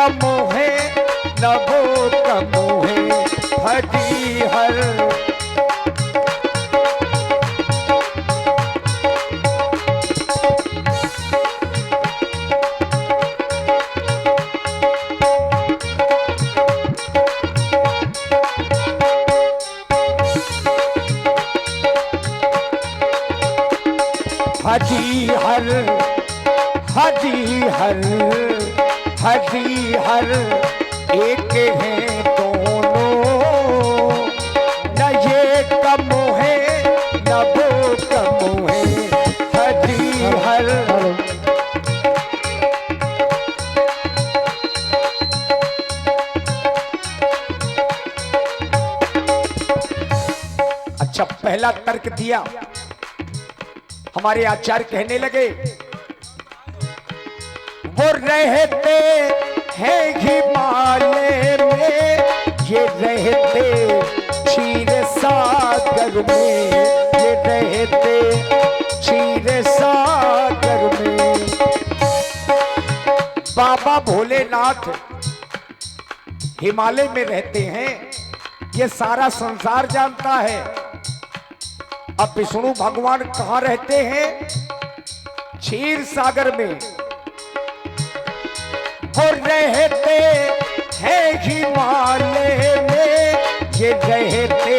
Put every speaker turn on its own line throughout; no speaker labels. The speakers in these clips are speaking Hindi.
कमोहे नभो कमोहे हरि हर। हरि हर हरि हर हरि हर एक हैं दोनों, न ये कम है न वो कम है हरि हर। अच्छा, पहला तर्क दिया। हमारे आचार्य कहने लगे वो रहते हैं हिमालय में, ये रहते क्षीर सागर में, ये रहते क्षीर सागर में। बाबा भोलेनाथ हिमालय में रहते हैं, ये सारा संसार जानता है। अब विष्णु भगवान कहां रहते हैं? क्षीर सागर में। वो रहते हैं हिमालय में, ये रहते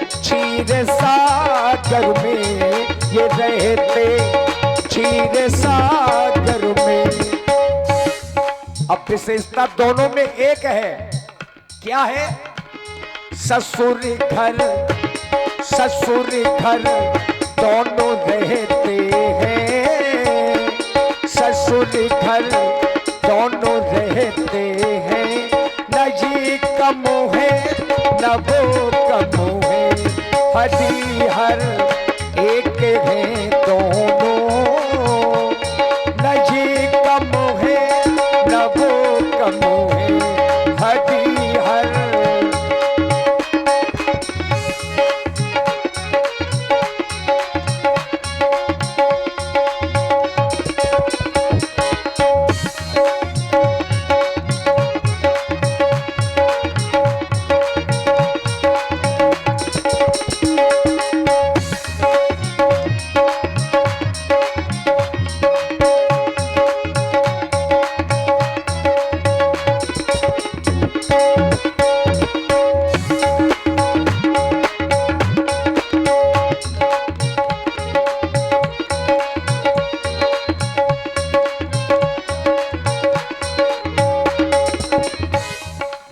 क्षीर सागर में, ये रहते क्षीर सागर में। अब विशेषता दोनों में एक है। क्या है? ससुर घर ससुर घर दोनों रहते हैं, ससुर घर दोनों रहते हैं, न ये कम है न वो कम है हरि हर एक हैं दोनों, न ये कम है न वो कम है हरि हर।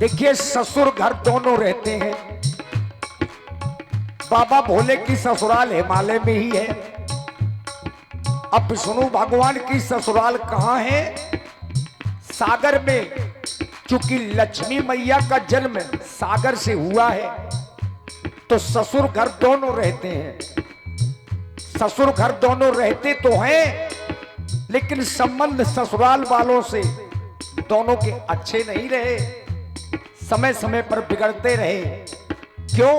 देखिए, ससुर घर दोनों रहते हैं। बाबा भोले की ससुराल हिमालय में ही है। अब विष्णु भगवान की ससुराल कहां है? सागर में। चूंकि लक्ष्मी मैया का जन्म सागर से हुआ है, तो ससुर घर दोनों रहते हैं। ससुर घर दोनों रहते तो हैं, लेकिन संबंध ससुराल वालों से दोनों के अच्छे नहीं रहे, समय समय पर बिगड़ते रहे। क्यों?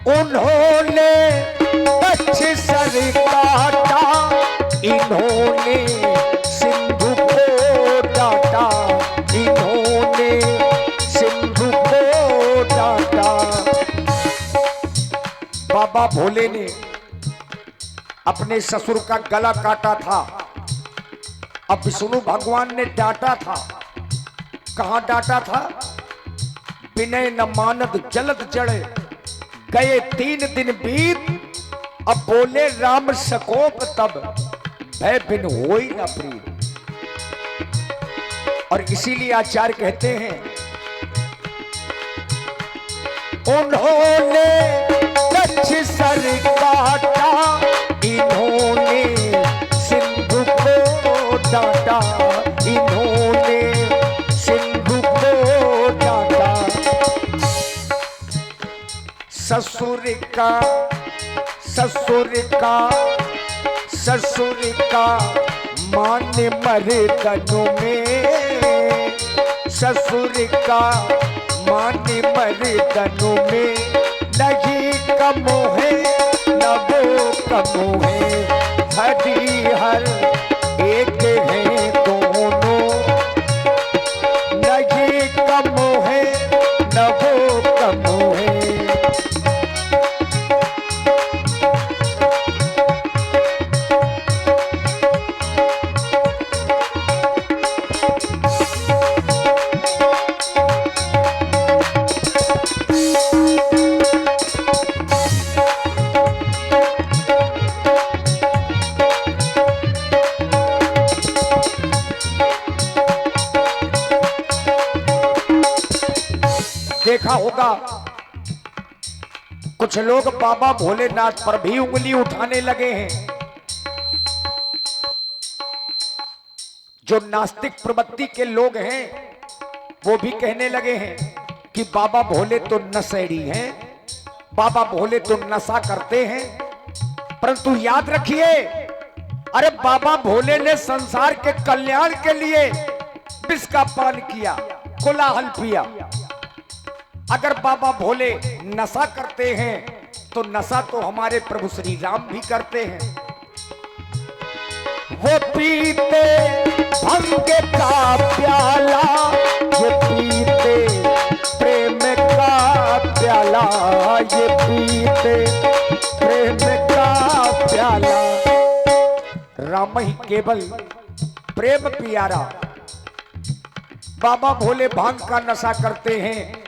उन्होंने कच्छ सर काटा, इन्होंने सिंधु को डांटा, इन्होंने सिंधु को डांटा। बाबा भोले ने अपने ससुर का गला काटा था। अब विष्णु भगवान ने डांटा था। कहां डांटा था? विनय न मानद जलद जड़े, गए 3 दिन बीत, अब बोले राम सकोप तब, भय बिन होई न प्रीत। और इसीलिए आचार्य कहते हैं उन्होंने कच्छ सर काटा, इन्होंने सिंधु को डांटा, इन्होंने सिंधु को डांटा। ससुर का ससुर का ससुर का मान मर्दनों में, ससुर का मान मर्दनों में, नहीं कम है न वो कम है हरि हर एक हैं दोनों, देखा होगा कुछ लोग बाबा भोलेनाथ पर भी उंगली उठाने लगे हैं। जो नास्तिक प्रवृत्ति के लोग हैं वो भी कहने लगे हैं कि बाबा भोले तो नशेड़ी हैं, बाबा भोले तो नशा करते हैं। परंतु याद रखिए, अरे बाबा भोले ने संसार के कल्याण के लिए विष का पान किया, कोलाहल पिया। अगर बाबा भोले नशा करते हैं तो नशा तो हमारे प्रभु श्री राम भी करते हैं। वो पीते भंग का प्याला, ये पीते प्रेम का प्याला, ये पीते प्रेम का प्याला। राम ही केवल प्रेम पियारा। बाबा भोले भांग का नशा करते हैं,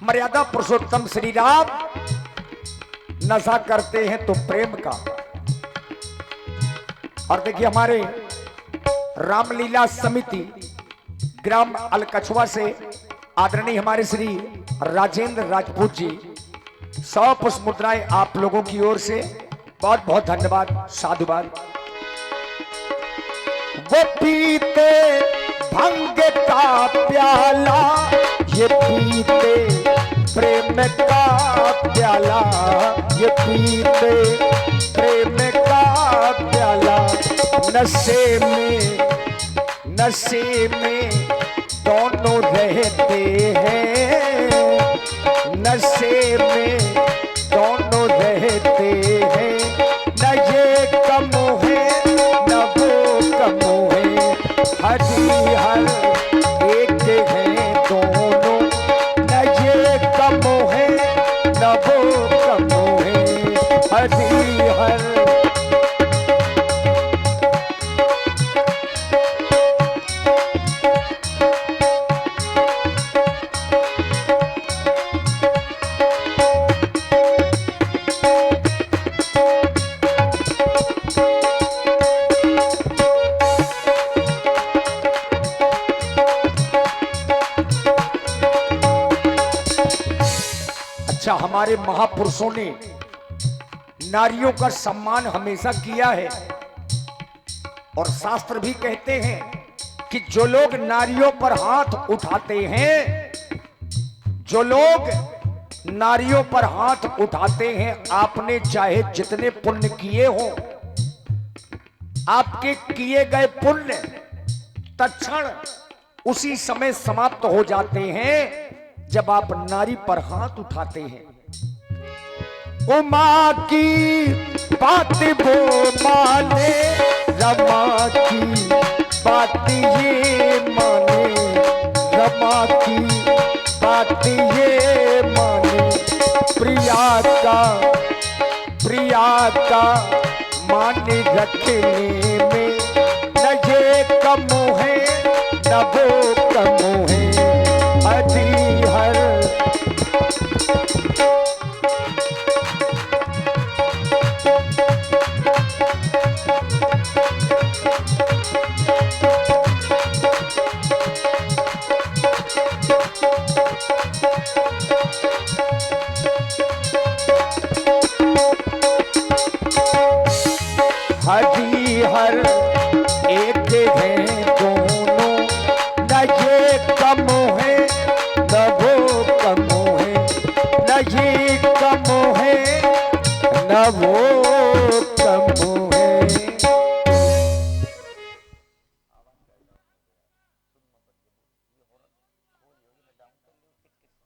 मर्यादा पुरुषोत्तम श्री राम नशा करते हैं तो प्रेम का। और देखिए हमारे रामलीला समिति ग्राम अलकछुआ से आदरणीय हमारे श्री राजेंद्र राजपूत जी 100 पुष्प मुद्राएं आप लोगों की ओर से बहुत बहुत धन्यवाद, साधुवाद। वो पीते भंग का प्याला, ये पीते प्रेम का प्याला, ये पीते प्रेम का प्याला। नशे में दोनों रहते हैं, नशे में दोनों रहते हैं। न ये कम है न वो कम है, हरी हर एक है दोनों। न ये कम है न वो कम है, हरी हर। अच्छा, हमारे महापुरुषों ने नारियों का सम्मान हमेशा किया है और शास्त्र भी कहते हैं कि जो लोग नारियों पर हाथ उठाते हैं, जो लोग नारियों पर हाथ उठाते हैं, आपने चाहे जितने पुण्य किए हो, आपके किए गए पुण्य तत्क्षण उसी समय समाप्त हो जाते हैं जब आप नारी पर हाथ उठाते हैं। उमा की बात वो माने, रमा की बात ये माने, रमा की बात ये माने। प्रिया का मान रखने में न ये कम है न वो कम है, हरी हर। हरी हर एक है दोनों, न ये कम है न वो कम है, न ये कम है न वो